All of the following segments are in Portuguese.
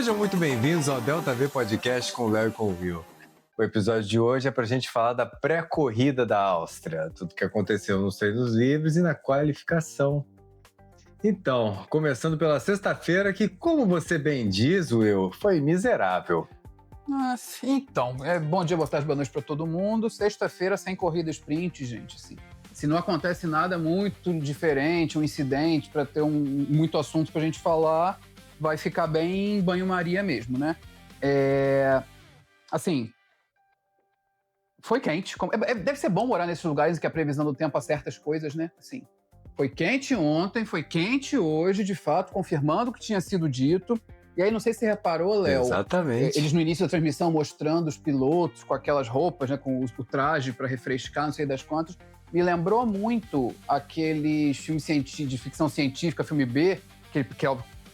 Sejam muito bem-vindos ao Delta V Podcast com o Léo e com o Will. O episódio de hoje é para a gente falar da pré-corrida da Áustria, tudo que aconteceu nos treinos livres e na qualificação. Então, começando pela sexta-feira, que, como você bem diz, Will, foi miserável. Bom dia, boa tarde, boa noite para todo mundo. Sexta-feira sem corrida sprint, gente, assim. Se não acontece nada muito diferente, um incidente para ter muito assunto para a gente falar, vai ficar bem banho-maria mesmo, né? Foi quente. Deve ser bom morar nesses lugares em que a previsão do tempo acerta as coisas, né? Assim, foi quente ontem, foi quente hoje, de fato, confirmando o que tinha sido dito. E aí, não sei se você reparou, Léo. Exatamente. Eles no início da transmissão mostrando os pilotos com aquelas roupas, né, com o traje para refrescar, não sei das quantas. Me lembrou muito aqueles filmes de ficção científica, filme B, que é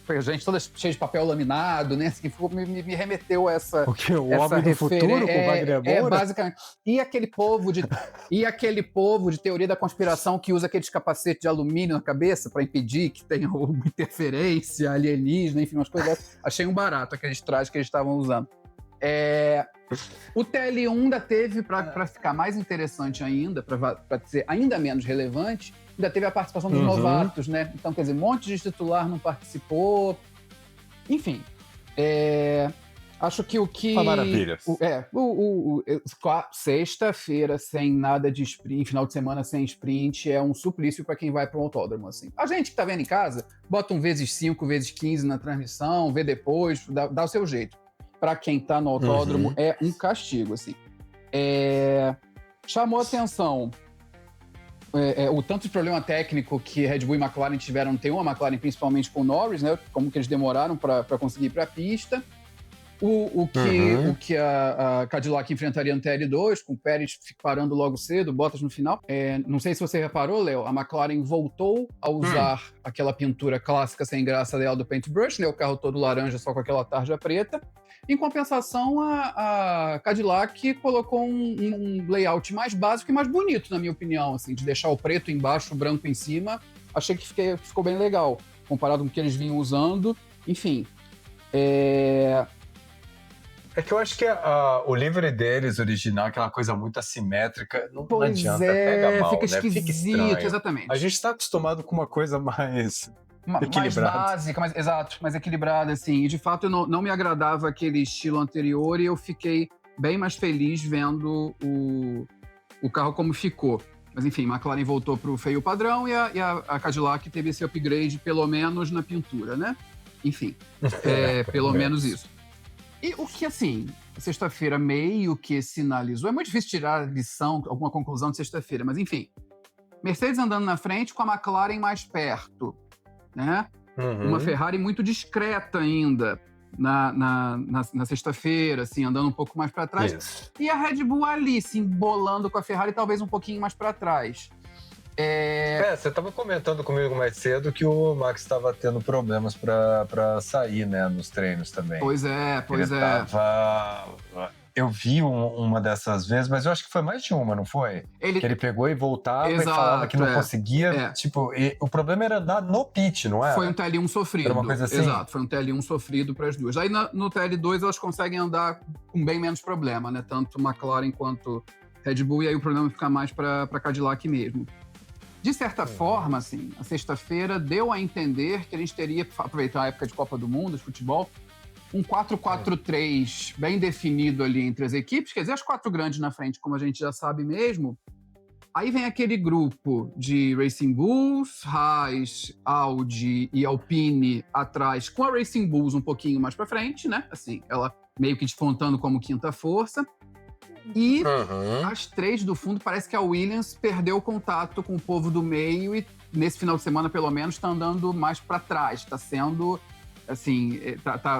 a gente toda cheia de papel laminado, né? Assim, me remeteu a essa. O que? O Homem do Futuro com Wagner Moura? Basicamente. E aquele povo de teoria da conspiração que usa aqueles capacetes de alumínio na cabeça para impedir que tenha uma interferência alienígena, enfim, umas coisas dessas. Achei um barato aqueles trajes que eles estavam usando. O TL1 ainda teve, para ficar mais interessante ainda, para ser ainda menos relevante, ainda teve a participação dos novatos, né? Então, quer dizer, um monte de titular não participou. Enfim, acho que o que... Maravilha. Sexta-feira sem nada de sprint, final de semana sem sprint, é um suplício para quem vai para um autódromo, assim. A gente que tá vendo em casa, bota um vezes 5, vezes 15 na transmissão, vê depois, dá o seu jeito. Para quem tá no autódromo, é um castigo, assim. Chamou atenção o tanto de problema técnico que Red Bull e McLaren tiveram no T1, a McLaren principalmente com o Norris, né? Como que eles demoraram para conseguir ir para a pista. O que a Cadillac enfrentaria no TL2, com o Pérez parando logo cedo, Bottas no final. Não sei se você reparou, Léo, a McLaren voltou a usar aquela pintura clássica sem graça dela do paintbrush, né? O carro todo laranja só com aquela tarja preta. Em compensação, a Cadillac colocou um layout mais básico e mais bonito, na minha opinião, assim, de deixar o preto embaixo, o branco em cima. Achei que ficou bem legal, comparado com o que eles vinham usando. Enfim, É que eu acho que o livre deles, original, aquela coisa muito assimétrica, não adianta, pega mal, fica né? esquisito, Fica estranho. Exatamente. A gente está acostumado com uma coisa mais equilibrada. Mais básica, mais equilibrada, assim. E, de fato, não me agradava aquele estilo anterior e eu fiquei bem mais feliz vendo o carro como ficou. Mas, enfim, McLaren voltou para o feio padrão e a Cadillac teve esse upgrade, pelo menos na pintura, né? Enfim, pelo menos isso. E o que, assim, sexta-feira meio que sinalizou... É muito difícil tirar lição, alguma conclusão de sexta-feira, mas, enfim. Mercedes andando na frente com a McLaren mais perto, né? Uma Ferrari muito discreta ainda na sexta-feira, assim, andando um pouco mais para trás. Isso. E a Red Bull ali, se embolando com a Ferrari, talvez um pouquinho mais para trás. Você estava comentando comigo mais cedo que o Max estava tendo problemas para sair, né, nos treinos também. Pois é. Eu vi uma dessas vezes, mas eu acho que foi mais de uma, não foi? Que ele pegou e voltava. Exato, e falava que não conseguia. Tipo, o problema era andar no pit, não era? Foi um TL1 sofrido. Era uma coisa assim? Exato, foi um TL1 sofrido para as duas. Aí no TL2 elas conseguem andar com bem menos problema, né? Tanto McLaren quanto Red Bull, e aí o problema fica mais para Cadillac mesmo. De certa forma, assim, a sexta-feira deu a entender que a gente teria, aproveitar a época de Copa do Mundo, de futebol, um 4-4-3 bem definido ali entre as equipes, quer dizer, as quatro grandes na frente, como a gente já sabe mesmo. Aí vem aquele grupo de Racing Bulls, Haas, Audi e Alpine atrás, com a Racing Bulls um pouquinho mais para frente, né? Assim, ela meio que despontando como quinta força. E as três do fundo, parece que a Williams perdeu o contato com o povo do meio e nesse final de semana, pelo menos, está andando mais para trás. Está sendo, assim,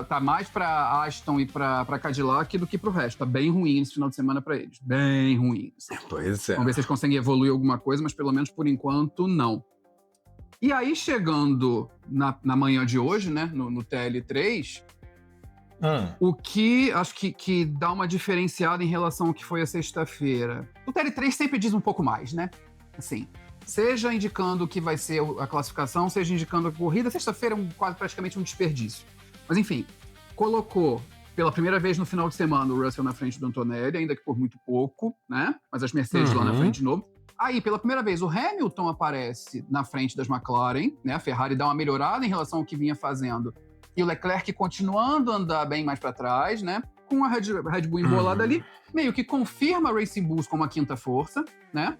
tá mais para Aston e para Cadillac do que para o resto. Está bem ruim esse final de semana para eles. Bem ruim. Assim. Pois é. Vamos ver se eles conseguem evoluir alguma coisa, mas pelo menos por enquanto, não. E aí, chegando na manhã de hoje, né, no TL3... O que acho que dá uma diferenciada em relação ao que foi a sexta-feira. O TL3 sempre diz um pouco mais, né? Assim, seja indicando o que vai ser a classificação, seja indicando a corrida. Sexta-feira é praticamente um desperdício. Mas, enfim, colocou pela primeira vez no final de semana o Russell na frente do Antonelli, ainda que por muito pouco, né? Mas as Mercedes lá na frente de novo. Aí, pela primeira vez, o Hamilton aparece na frente das McLaren, né? A Ferrari dá uma melhorada em relação ao que vinha fazendo. E o Leclerc continuando a andar bem mais para trás, né? Com a Red Bull embolada ali, meio que confirma a Racing Bulls como a quinta força, né?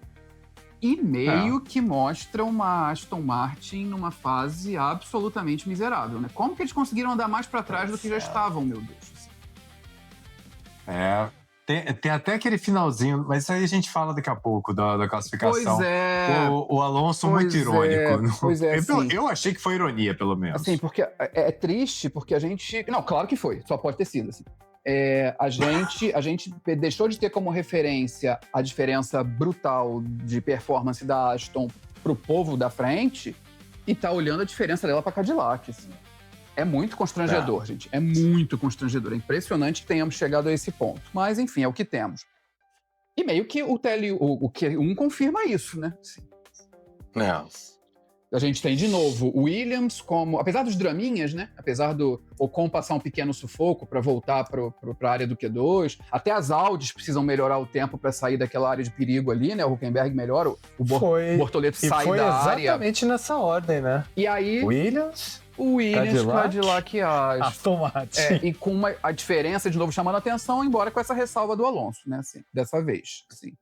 E meio que mostra uma Aston Martin numa fase absolutamente miserável, né? Como que eles conseguiram andar mais para trás do que já estavam, meu Deus? Tem até aquele finalzinho, mas isso aí a gente fala daqui a pouco da classificação. Pois é. O Alonso muito irônico. Pois é, assim, eu achei que foi ironia, pelo menos. Assim, porque é triste, porque a gente... Não, claro que foi, só pode ter sido, assim. A gente deixou de ter como referência a diferença brutal de performance da Aston pro povo da frente e tá olhando a diferença dela pra Cadillac, assim. É muito constrangedor, gente. É muito constrangedor. É impressionante que tenhamos chegado a esse ponto. Mas, enfim, é o que temos. E meio que o Q1 confirma isso, né? Sim. A gente tem, de novo, o Williams como... Apesar dos draminhas, né? Apesar do Ocon passar um pequeno sufoco para voltar para a área do Q2. Até as Audis precisam melhorar o tempo para sair daquela área de perigo ali, né? O Huckenberg melhora, o Bortoleto sai da área. Foi exatamente nessa ordem, né? E aí... O Williams, Cadillac e Aston Martin. E com a diferença, de novo, chamando a atenção, embora com essa ressalva do Alonso, né? Assim, dessa vez, assim.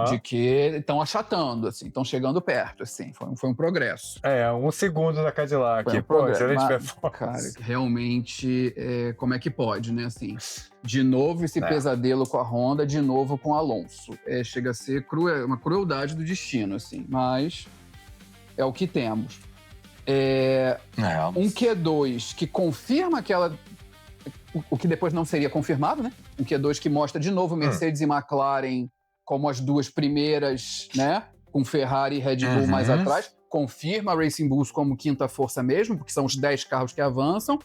De que estão achatando, assim, estão chegando perto, assim. Foi um progresso. 1 segundo da Cadillac. Excelente performance. Cara, realmente, como é que pode, né? Assim, de novo esse pesadelo com a Honda, de novo com o Alonso. Chega a ser uma crueldade do destino, assim. Mas é o que temos. Um Q2 que confirma o que depois não seria confirmado, né? Um Q2 que mostra de novo Mercedes e McLaren como as duas primeiras, né? Com Ferrari e Red Bull mais atrás. Confirma a Racing Bulls como quinta força mesmo, porque são os 10 carros que avançam.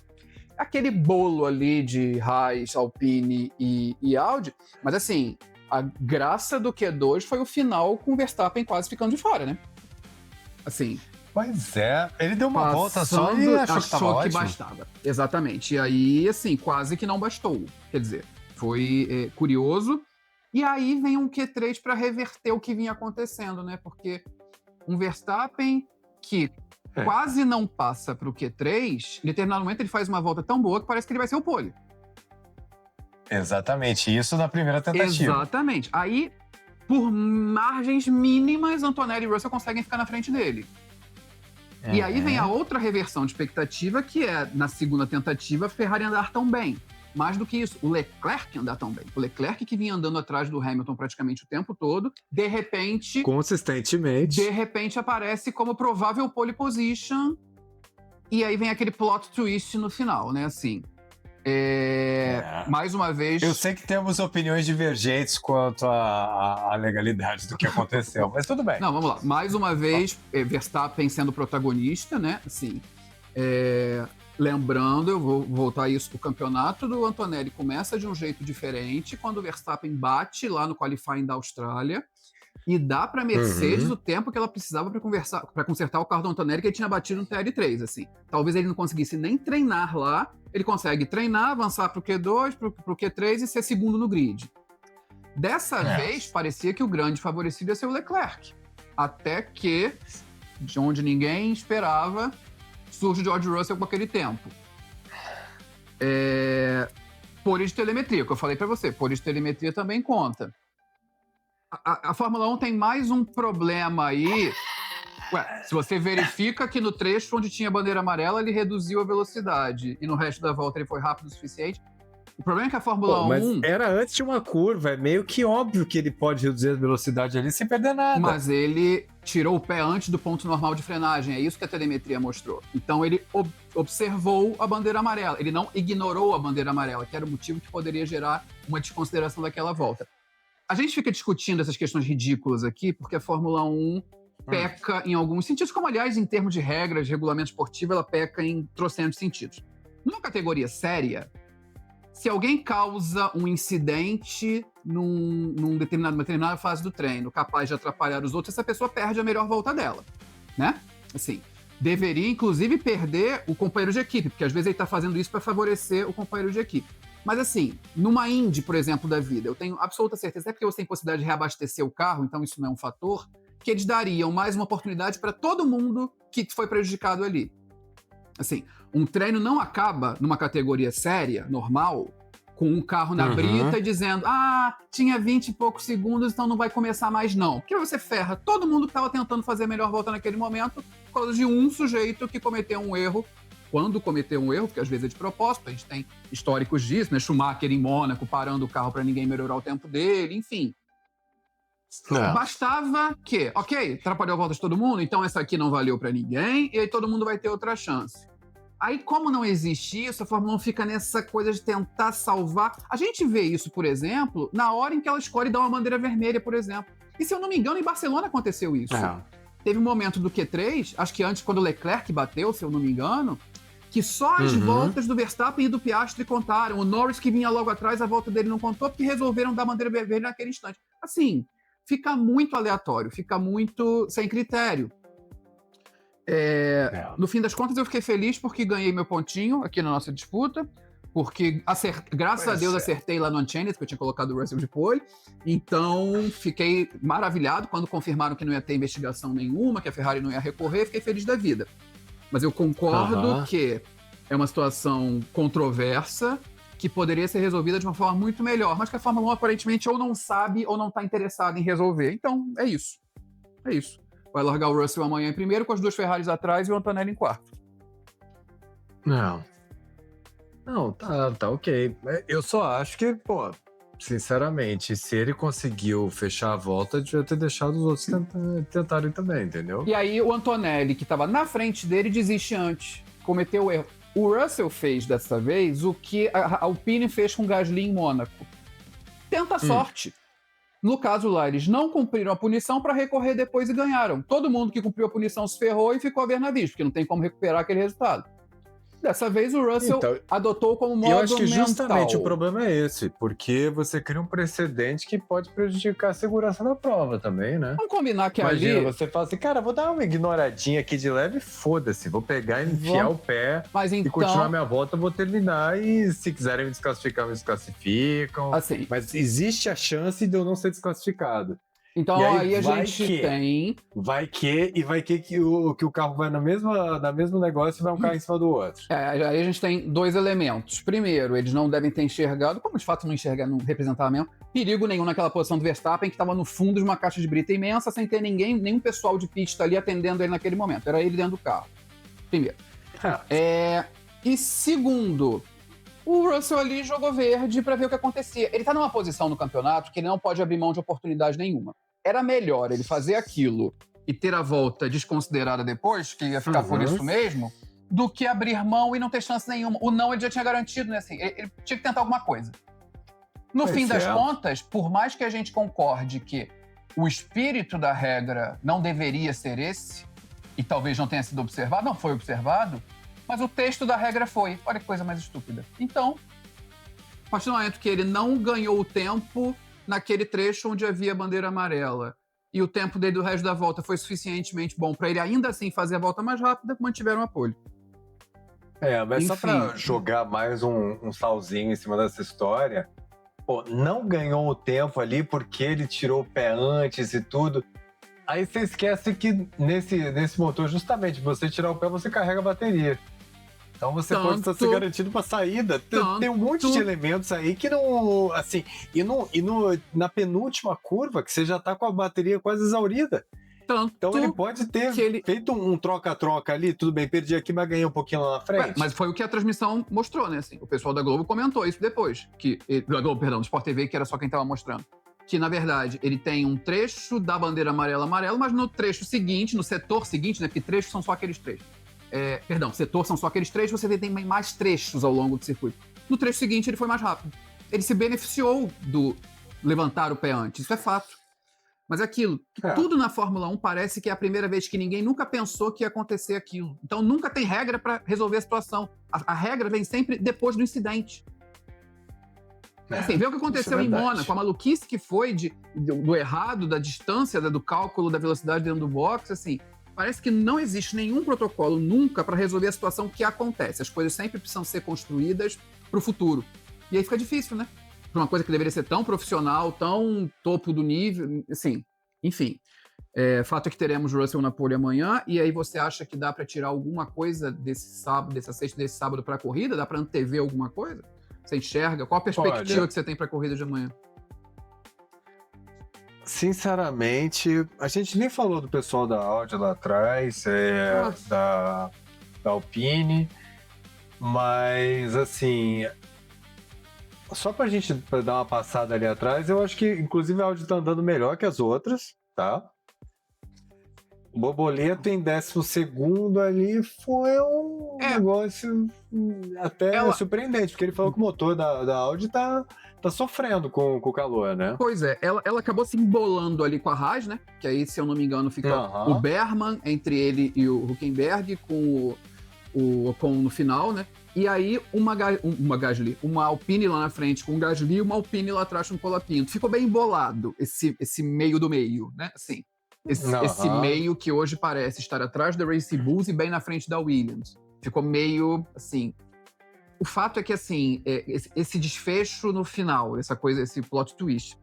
Aquele bolo ali de Haas, Alpine e Audi. Mas assim, a graça do Q2 foi o final com o Verstappen quase ficando de fora, né? Assim... Pois é, ele deu uma volta só e achou que bastava. Exatamente. E aí, assim, quase que não bastou. Quer dizer, foi curioso. E aí vem um Q3 para reverter o que vinha acontecendo, né? Porque um Verstappen que quase não passa para o Q3, em determinado momento ele faz uma volta tão boa que parece que ele vai ser o pole. Exatamente, isso na primeira tentativa. Exatamente. Aí, por margens mínimas, Antonelli e Russell conseguem ficar na frente dele. E aí vem a outra reversão de expectativa, que é, na segunda tentativa, a Ferrari andar tão bem. Mais do que isso, o Leclerc andar tão bem. O Leclerc que vinha andando atrás do Hamilton praticamente o tempo todo, de repente... Consistentemente. De repente aparece como provável pole position. E aí vem aquele plot twist no final, né? Assim... Mais uma vez... Eu sei que temos opiniões divergentes quanto à legalidade do que aconteceu, mas tudo bem. Não, vamos lá. Mais uma vez, Verstappen sendo protagonista, né? Assim, lembrando, eu vou voltar a isso, o campeonato do Antonelli começa de um jeito diferente quando o Verstappen bate lá no qualifying da Austrália e dá para a Mercedes o tempo que ela precisava para consertar o carro do Antonelli, que ele tinha batido no TL3, assim. Talvez ele não conseguisse nem treinar lá, ele consegue treinar, avançar para o Q2, para o Q3 e ser segundo no grid. Dessa vez, parecia que o grande favorecido ia ser o Leclerc. Até que, de onde ninguém esperava, surge o George Russell com aquele tempo. Pole de telemetria, que eu falei para você, pole de telemetria também conta. A Fórmula 1 tem mais um problema aí. Se você verifica que no trecho onde tinha bandeira amarela, ele reduziu a velocidade e no resto da volta ele foi rápido o suficiente. O problema é que a Fórmula 1... Mas era antes de uma curva, é meio que óbvio que ele pode reduzir a velocidade ali sem perder nada. Mas ele tirou o pé antes do ponto normal de frenagem, é isso que a telemetria mostrou. Então ele observou a bandeira amarela, ele não ignorou a bandeira amarela, que era o motivo que poderia gerar uma desconsideração daquela volta. A gente fica discutindo essas questões ridículas aqui, porque a Fórmula 1 peca em alguns sentidos, como, aliás, em termos de regras, de regulamento esportivo, ela peca em trocentos sentidos. Numa categoria séria, se alguém causa um incidente numa determinada fase do treino, capaz de atrapalhar os outros, essa pessoa perde a melhor volta dela, né? Assim, deveria, inclusive, perder o companheiro de equipe, porque às vezes ele está fazendo isso para favorecer o companheiro de equipe. Mas assim, numa Indy, por exemplo, da vida, eu tenho absoluta certeza, até porque você tem possibilidade de reabastecer o carro, então isso não é um fator, que eles dariam mais uma oportunidade para todo mundo que foi prejudicado ali. Assim, um treino não acaba numa categoria séria, normal, com um carro na brita e dizendo tinha 20 e poucos segundos, então não vai começar mais não. Porque você ferra todo mundo que estava tentando fazer a melhor volta naquele momento por causa de um sujeito que cometeu um erro. Quando cometeu um erro, porque às vezes é de propósito, a gente tem históricos disso, né? Schumacher em Mônaco parando o carro para ninguém melhorar o tempo dele, enfim. Bastava que, ok, atrapalhou a volta de todo mundo, então essa aqui não valeu para ninguém e aí todo mundo vai ter outra chance. Aí, como não existe isso, a Fórmula 1 fica nessa coisa de tentar salvar. A gente vê isso, por exemplo, na hora em que ela escolhe dar uma bandeira vermelha, por exemplo. E se eu não me engano, em Barcelona aconteceu isso. Teve um momento do Q3, acho que antes, quando o Leclerc bateu, se eu não me engano, que só as voltas do Verstappen e do Piastri contaram. O Norris, que vinha logo atrás, a volta dele não contou, porque resolveram dar bandeira vermelha naquele instante. Assim, fica muito aleatório, fica muito sem critério. No fim das contas, eu fiquei feliz porque ganhei meu pontinho aqui na nossa disputa, porque graças a Deus acertei lá no Unchained, que eu tinha colocado o Russell de pole, então fiquei maravilhado quando confirmaram que não ia ter investigação nenhuma, que a Ferrari não ia recorrer, fiquei feliz da vida. Mas eu concordo que é uma situação controversa, que poderia ser resolvida de uma forma muito melhor, mas que a Fórmula 1 aparentemente ou não sabe ou não está interessada em resolver. Então, é isso. É isso. Vai largar o Russell amanhã em primeiro, com as duas Ferraris atrás e o Antonelli em quarto. Não, tá ok. Eu só acho que, sinceramente, se ele conseguiu fechar a volta, devia ter deixado os outros tentarem também, entendeu? E aí o Antonelli, que estava na frente dele, desiste antes. Cometeu o erro. O Russell fez dessa vez o que a Alpine fez com o Gasly em Mônaco. Tenta a sorte. No caso lá, eles não cumpriram a punição para recorrer depois e ganharam. Todo mundo que cumpriu a punição se ferrou e ficou a ver navios, porque não tem como recuperar aquele resultado. Dessa vez o Russell adotou como modo mental. Eu acho que justamente o problema é esse, porque você cria um precedente que pode prejudicar a segurança da prova também, né? Vamos combinar que Imagina, ali... você fala assim, cara, vou dar uma ignoradinha aqui de leve, foda-se, vou pegar e enfiar o pé e continuar minha volta, vou terminar e se quiserem me desclassificar, me desclassificam. Assim. Mas existe a chance de eu não ser desclassificado. Então aí a gente tem... Vai que o carro vai no mesmo negócio e vai um carro em cima do outro. Aí a gente tem dois elementos. Primeiro, eles não devem ter enxergado, como de fato não enxergar, não representava mesmo, perigo nenhum naquela posição do Verstappen, que estava no fundo de uma caixa de brita imensa, sem ter nenhum pessoal de pista ali atendendo ele naquele momento. Era ele dentro do carro. Primeiro. E segundo... O Russell ali jogou verde para ver o que acontecia. Ele tá numa posição no campeonato que ele não pode abrir mão de oportunidade nenhuma. Era melhor ele fazer aquilo e ter a volta desconsiderada depois, que ia ficar por isso mesmo, do que abrir mão e não ter chance nenhuma. O não ele já tinha garantido, né? Assim, ele tinha que tentar alguma coisa. No fim das contas, por mais que a gente concorde que o espírito da regra não deveria ser esse, e talvez não tenha sido observado, não foi observado, mas o texto da regra foi. Olha que coisa mais estúpida. Então, a partir do momento que ele não ganhou o tempo naquele trecho onde havia a bandeira amarela e o tempo dele do resto da volta foi suficientemente bom para ele ainda assim fazer a volta mais rápida, mantiveram o apoio. Mas só para jogar mais um salzinho em cima dessa história, não ganhou o tempo ali porque ele tirou o pé antes e tudo. Aí você esquece que nesse motor, justamente, você tirar o pé, você carrega a bateria. Então você pode estar se garantindo para saída. Tem um monte de elementos aí que não... Assim, na penúltima curva, que você já está com a bateria quase exaurida. Então ele pode ter feito um troca-troca ali, tudo bem, perdi aqui, mas ganhei um pouquinho lá na frente. Mas foi o que a transmissão mostrou, né? Assim, o pessoal da Globo comentou isso depois. Da Globo, perdão, do Sport TV, que era só quem estava mostrando. Que, na verdade, ele tem um trecho da bandeira amarela, mas no trecho seguinte, no setor seguinte, né? Porque trechos são só aqueles trechos. Setor são só aqueles trechos, você tem mais trechos ao longo do circuito. No trecho seguinte, ele foi mais rápido. Ele se beneficiou do levantar o pé antes, isso é fato. Mas é aquilo, tudo na Fórmula 1 parece que é a primeira vez que ninguém nunca pensou que ia acontecer aquilo. Então nunca tem regra para resolver a situação. A regra vem sempre depois do incidente. Assim, vê o que aconteceu em Mônaco, a maluquice que foi do errado, da distância, do cálculo da velocidade dentro do box, assim, parece que não existe nenhum protocolo nunca para resolver a situação que acontece. As coisas sempre precisam ser construídas para o futuro. E aí fica difícil, né? Para uma coisa que deveria ser tão profissional, tão topo do nível, assim, enfim. Fato é que teremos Russell na pole amanhã, e aí você acha que dá para tirar alguma coisa desse sábado, dessa sexta, desse sábado para a corrida? Dá para antever alguma coisa? Você enxerga? Qual a perspectiva que você tem para a corrida de amanhã? Sinceramente, a gente nem falou do pessoal da Audi lá atrás, da Alpine, mas assim, só pra gente dar uma passada ali atrás, eu acho que inclusive a Audi tá andando melhor que as outras, tá? O Borboleta em 12º ali foi um negócio até surpreendente, porque ele falou que o motor da Audi tá sofrendo com o calor, né? Pois é, ela acabou se embolando ali com a Haas, né? Que aí, se eu não me engano, fica o Berman entre ele e o Hülkenberg, com o Ocon no final, né? E aí uma Alpine lá na frente com o Gasly e uma Alpine lá atrás com o Colapinto. Ficou bem embolado esse meio do meio, né? Assim, esse meio que hoje parece estar atrás da Racing Bulls e bem na frente da Williams. Ficou meio, assim... O fato é que, assim, esse desfecho no final, essa coisa, esse plot twist,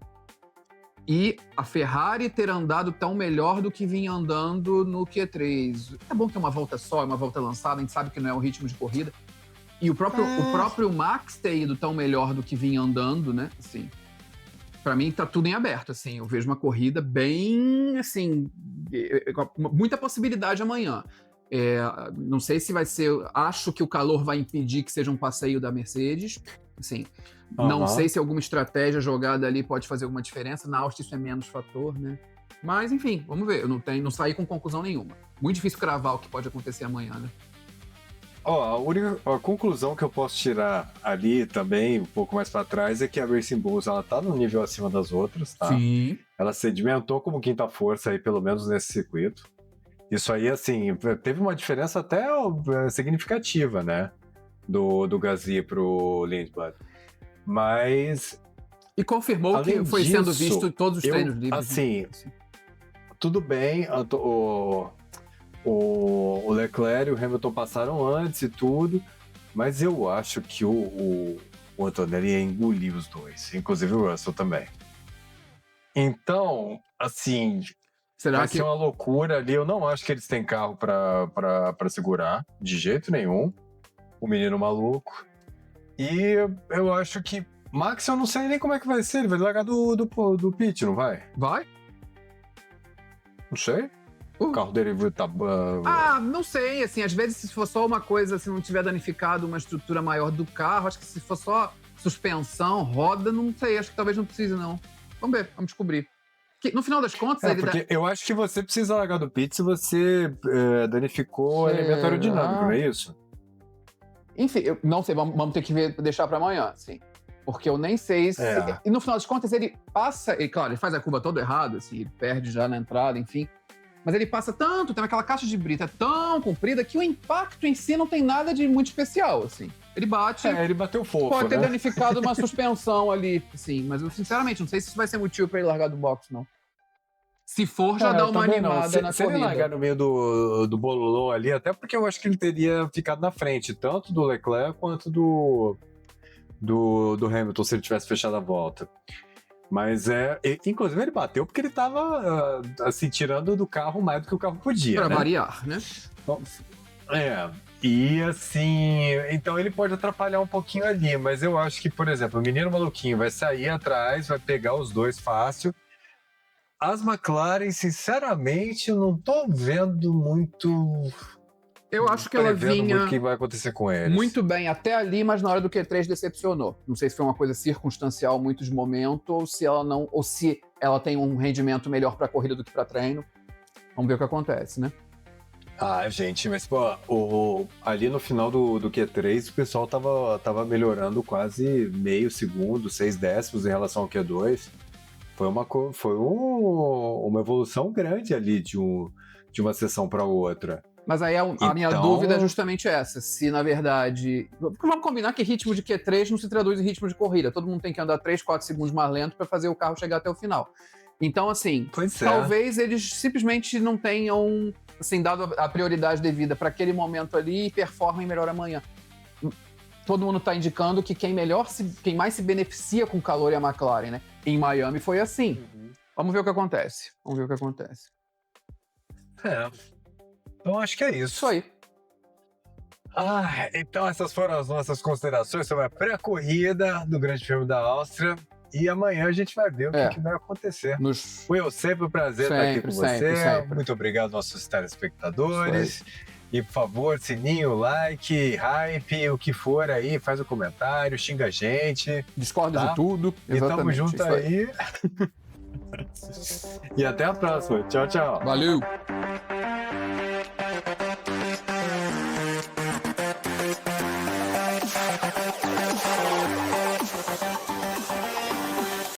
e a Ferrari ter andado tão melhor do que vinha andando no Q3. É bom que é uma volta só, é uma volta lançada, a gente sabe que não é um ritmo de corrida. E o próprio Max ter ido tão melhor do que vinha andando, né? Assim, pra mim tá tudo em aberto, assim. Eu vejo uma corrida bem, assim, muita possibilidade amanhã. Não sei se vai ser... Acho que o calor vai impedir que seja um passeio da Mercedes. Assim, não sei se alguma estratégia jogada ali pode fazer alguma diferença. Na Áustria isso é menos fator, né? Mas, enfim, vamos ver. Eu não saí com conclusão nenhuma. Muito difícil cravar o que pode acontecer amanhã, né? A conclusão que eu posso tirar ali também, um pouco mais para trás, é que a Racing Bulls, ela tá no nível acima das outras, tá? Sim. Ela sedimentou como quinta força aí, pelo menos nesse circuito. Isso aí, assim, teve uma diferença até significativa, né? Do Gasly pro Lindblad. Mas... E confirmou que foi sendo visto em todos os treinos livres. Assim, tudo bem, o Leclerc e o Hamilton passaram antes e tudo, mas eu acho que o Antonelli ia engolir os dois, inclusive o Russell também. Então, assim... Vai ser uma loucura ali. Eu não acho que eles têm carro pra segurar, de jeito nenhum. O menino maluco. E eu acho que... Max, eu não sei nem como é que vai ser. Ele vai largar do pit, não vai? Vai? Não sei. O carro dele tá... não sei. Assim, às vezes, se for só uma coisa, se não tiver danificado uma estrutura maior do carro, acho que se for só suspensão, roda, não sei. Acho que talvez não precise, não. Vamos ver, vamos descobrir. Que, no final das contas... eu acho que você precisa largar do pit se você danificou o elemento aerodinâmico, não é isso? Enfim, eu não sei, vamos ter que deixar para amanhã, sim. Porque eu nem sei se... E no final das contas, ele passa... Claro, ele faz a curva toda errada, assim, ele perde já na entrada, enfim. Mas ele passa tanto, tem aquela caixa de brita tão comprida que o impacto em si não tem nada de muito especial, assim. Ele bate... ele bateu fofo, pode ter danificado uma suspensão ali, assim. Mas eu, sinceramente, não sei se isso vai ser motivo para ele largar do box, não. Se for, já dá uma animada na corrida. Se ele largar no meio do bololô ali, até porque eu acho que ele teria ficado na frente, tanto do Leclerc quanto do Hamilton, se ele tivesse fechado a volta. Mas inclusive ele bateu porque ele tava assim, tirando do carro mais do que o carro podia. Pra variar, né? Bom, e assim, então ele pode atrapalhar um pouquinho ali, mas eu acho que, por exemplo, o menino maluquinho vai sair atrás, vai pegar os dois fácil. As McLaren, sinceramente, eu não tô vendo muito... Eu acho que ela vinha... o que vai acontecer com eles. Muito bem até ali, mas na hora do Q3 decepcionou. Não sei se foi uma coisa circunstancial muito de momento, ou se ela não... Ou se ela tem um rendimento melhor pra corrida do que pra treino. Vamos ver o que acontece, né? Gente, mas pô, ali no final do Q3 o pessoal tava melhorando quase meio segundo, 6 décimos em relação ao Q2. Foi uma evolução grande ali de uma sessão para outra. Mas aí a minha dúvida é justamente essa. Se, na verdade... Vamos combinar que ritmo de Q3 não se traduz em ritmo de corrida. Todo mundo tem que andar 3, 4 segundos mais lento para fazer o carro chegar até o final. Então, assim, Pois é. talvez eles simplesmente não tenham, assim, dado a prioridade devida para aquele momento ali e performem melhor amanhã. Todo mundo está indicando que quem mais se beneficia com o calor é a McLaren, né? Em Miami foi assim. Vamos ver o que acontece. Então acho que é isso. Isso aí. Então essas foram as nossas considerações sobre a pré-corrida do Grande Prêmio da Áustria. E amanhã a gente vai ver o que vai acontecer. Will, sempre um prazer estar aqui com você. Sempre. Muito obrigado aos nossos telespectadores. E, por favor, sininho, like, hype, o que for aí, faz um comentário, xinga a gente. Discorda de tudo. E tamo junto aí. E até a próxima. Tchau, tchau. Valeu!